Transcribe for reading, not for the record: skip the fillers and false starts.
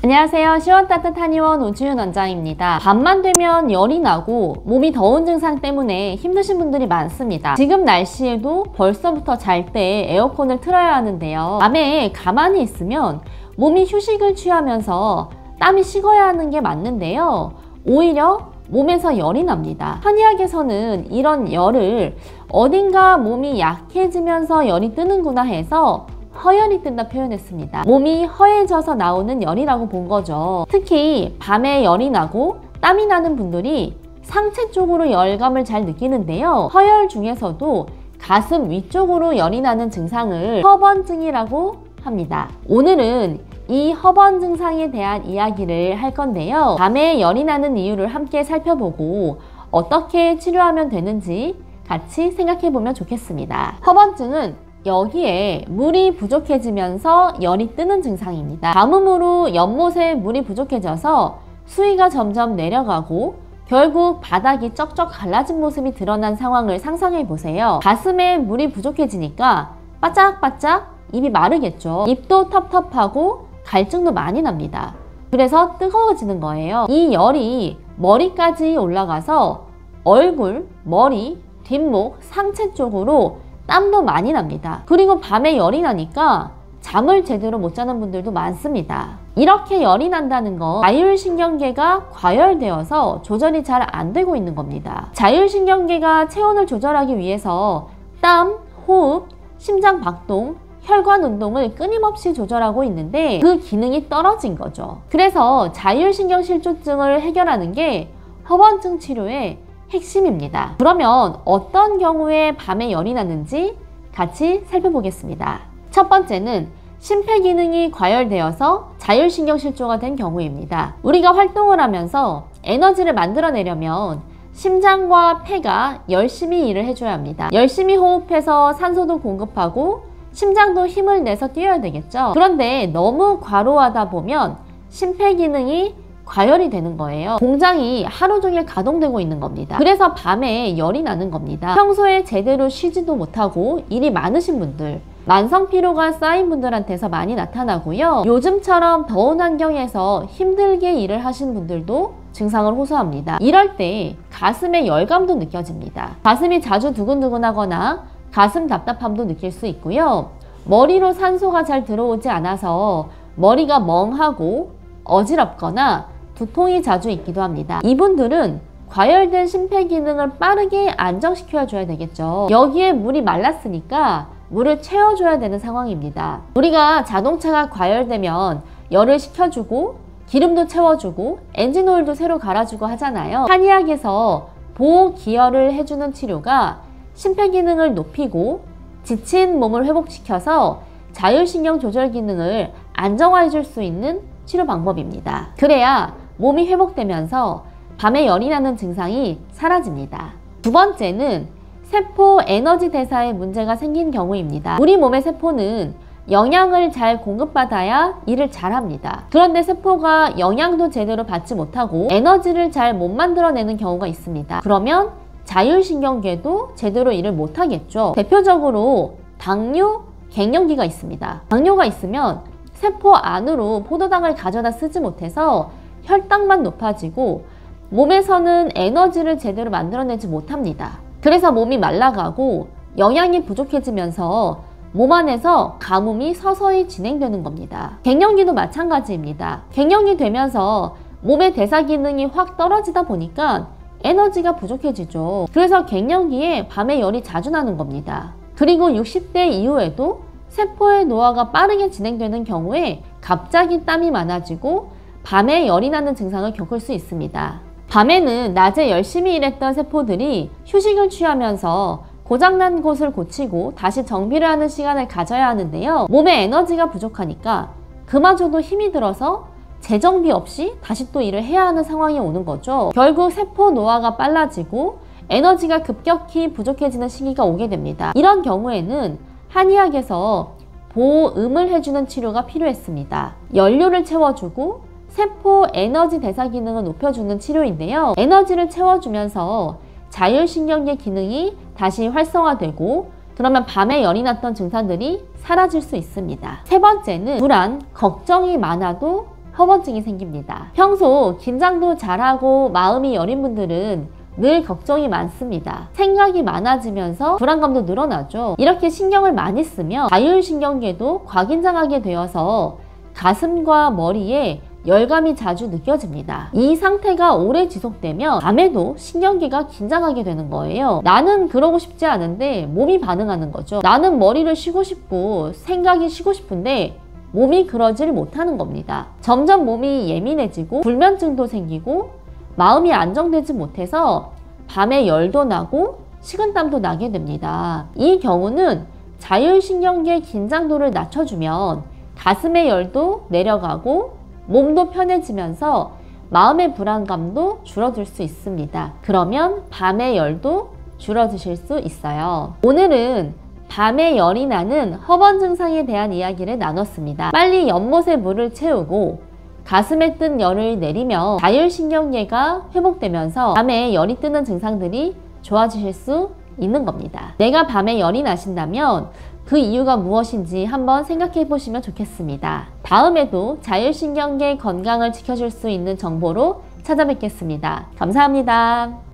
안녕하세요. 시원따뜻한 의원 오주윤 원장입니다. 밤만 되면 열이 나고 몸이 더운 증상 때문에 힘드신 분들이 많습니다. 지금 날씨에도 벌써부터 잘 때 에어컨을 틀어야 하는데요. 밤에 가만히 있으면 몸이 휴식을 취하면서 땀이 식어야 하는 게 맞는데요. 오히려 몸에서 열이 납니다. 한의학에서는 이런 열을 어딘가 몸이 약해지면서 열이 뜨는구나 해서 허열이 뜬다 표현했습니다. 몸이 허해져서 나오는 열이라고 본 거죠. 특히 밤에 열이 나고 땀이 나는 분들이 상체 쪽으로 열감을 잘 느끼는데요. 허열 중에서도 가슴 위쪽으로 열이 나는 증상을 허번증이라고 합니다. 오늘은 이 허번 증상에 대한 이야기를 할 건데요. 밤에 열이 나는 이유를 함께 살펴보고 어떻게 치료하면 되는지 같이 생각해 보면 좋겠습니다. 허번증은 여기에 물이 부족해지면서 열이 뜨는 증상입니다. 가뭄으로 연못에 물이 부족해져서 수위가 점점 내려가고 결국 바닥이 쩍쩍 갈라진 모습이 드러난 상황을 상상해 보세요. 가슴에 물이 부족해지니까 바짝바짝 입이 마르겠죠. 입도 텁텁하고 갈증도 많이 납니다. 그래서 뜨거워지는 거예요. 이 열이 머리까지 올라가서 얼굴, 머리, 뒷목, 상체 쪽으로 땀도 많이 납니다. 그리고 밤에 열이 나니까 잠을 제대로 못 자는 분들도 많습니다. 이렇게 열이 난다는 건 자율신경계가 과열되어서 조절이 잘 안 되고 있는 겁니다. 자율신경계가 체온을 조절하기 위해서 땀, 호흡, 심장 박동, 혈관 운동을 끊임없이 조절하고 있는데 그 기능이 떨어진 거죠. 그래서 자율신경실조증을 해결하는 게 허번증 치료의 핵심입니다. 그러면 어떤 경우에 밤에 열이 나는지 같이 살펴보겠습니다. 첫 번째는 심폐기능이 과열되어서 자율신경실조가 된 경우입니다. 우리가 활동을 하면서 에너지를 만들어내려면 심장과 폐가 열심히 일을 해줘야 합니다. 열심히 호흡해서 산소도 공급하고 심장도 힘을 내서 뛰어야 되겠죠. 그런데 너무 과로하다 보면 심폐기능이 과열이 되는 거예요. 공장이 하루 종일 가동되고 있는 겁니다. 그래서 밤에 열이 나는 겁니다. 평소에 제대로 쉬지도 못하고 일이 많으신 분들, 만성 피로가 쌓인 분들한테서 많이 나타나고요. 요즘처럼 더운 환경에서 힘들게 일을 하시는 분들도 증상을 호소합니다. 이럴 때 가슴에 열감도 느껴집니다. 가슴이 자주 두근두근하거나 가슴 답답함도 느낄 수 있고요. 머리로 산소가 잘 들어오지 않아서 머리가 멍하고 어지럽거나 두통이 자주 있기도 합니다. 이분들은 과열된 심폐기능을 빠르게 안정시켜 줘야 되겠죠. 여기에 물이 말랐으니까 물을 채워줘야 되는 상황입니다. 우리가 자동차가 과열되면 열을 식혀주고 기름도 채워주고 엔진오일도 새로 갈아주고 하잖아요. 한의학에서 보기열을 해주는 치료가 심폐기능을 높이고 지친 몸을 회복시켜서 자율신경 조절 기능을 안정화해 줄 수 있는 치료 방법입니다. 그래야 몸이 회복되면서 밤에 열이 나는 증상이 사라집니다. 두 번째는 세포 에너지 대사에 문제가 생긴 경우입니다. 우리 몸의 세포는 영양을 잘 공급받아야 일을 잘 합니다. 그런데 세포가 영양도 제대로 받지 못하고 에너지를 잘 못 만들어내는 경우가 있습니다. 그러면 자율신경계도 제대로 일을 못하겠죠. 대표적으로 당뇨, 갱년기가 있습니다. 당뇨가 있으면 세포 안으로 포도당을 가져다 쓰지 못해서 혈당만 높아지고 몸에서는 에너지를 제대로 만들어내지 못합니다. 그래서 몸이 말라가고 영양이 부족해지면서 몸 안에서 가뭄이 서서히 진행되는 겁니다. 갱년기도 마찬가지입니다. 갱년기 되면서 몸의 대사 기능이 확 떨어지다 보니까 에너지가 부족해지죠. 그래서 갱년기에 밤에 열이 자주 나는 겁니다. 그리고 60대 이후에도 세포의 노화가 빠르게 진행되는 경우에 갑자기 땀이 많아지고 밤에 열이 나는 증상을 겪을 수 있습니다. 밤에는 낮에 열심히 일했던 세포들이 휴식을 취하면서 고장난 곳을 고치고 다시 정비를 하는 시간을 가져야 하는데요. 몸에 에너지가 부족하니까 그마저도 힘이 들어서 재정비 없이 다시 또 일을 해야 하는 상황이 오는 거죠. 결국 세포 노화가 빨라지고 에너지가 급격히 부족해지는 시기가 오게 됩니다. 이런 경우에는 한의학에서 보음을 해주는 치료가 필요했습니다. 연료를 채워주고 세포 에너지 대사 기능을 높여주는 치료인데요. 에너지를 채워주면서 자율신경계 기능이 다시 활성화되고 그러면 밤에 열이 났던 증상들이 사라질 수 있습니다. 세 번째는 불안, 걱정이 많아도 허번증이 생깁니다. 평소 긴장도 잘하고 마음이 여린 분들은 늘 걱정이 많습니다. 생각이 많아지면서 불안감도 늘어나죠. 이렇게 신경을 많이 쓰면 자율신경계도 과긴장하게 되어서 가슴과 머리에 열감이 자주 느껴집니다. 이 상태가 오래 지속되면 밤에도 신경계가 긴장하게 되는 거예요. 나는 그러고 싶지 않은데 몸이 반응하는 거죠. 나는 머리를 쉬고 싶고 생각이 쉬고 싶은데 몸이 그러질 못하는 겁니다. 점점 몸이 예민해지고 불면증도 생기고 마음이 안정되지 못해서 밤에 열도 나고 식은땀도 나게 됩니다. 이 경우는 자율신경계 긴장도를 낮춰주면 가슴의 열도 내려가고 몸도 편해지면서 마음의 불안감도 줄어들 수 있습니다. 그러면 밤의 열도 줄어드실 수 있어요. 오늘은 밤에 열이 나는 허번 증상에 대한 이야기를 나눴습니다. 빨리 연못에 물을 채우고 가슴에 뜬 열을 내리며 자율신경계가 회복되면서 밤에 열이 뜨는 증상들이 좋아지실 수 있는 겁니다. 내가 밤에 열이 나신다면 그 이유가 무엇인지 한번 생각해 보시면 좋겠습니다. 다음에도 자율신경계 건강을 지켜줄 수 있는 정보로 찾아뵙겠습니다. 감사합니다.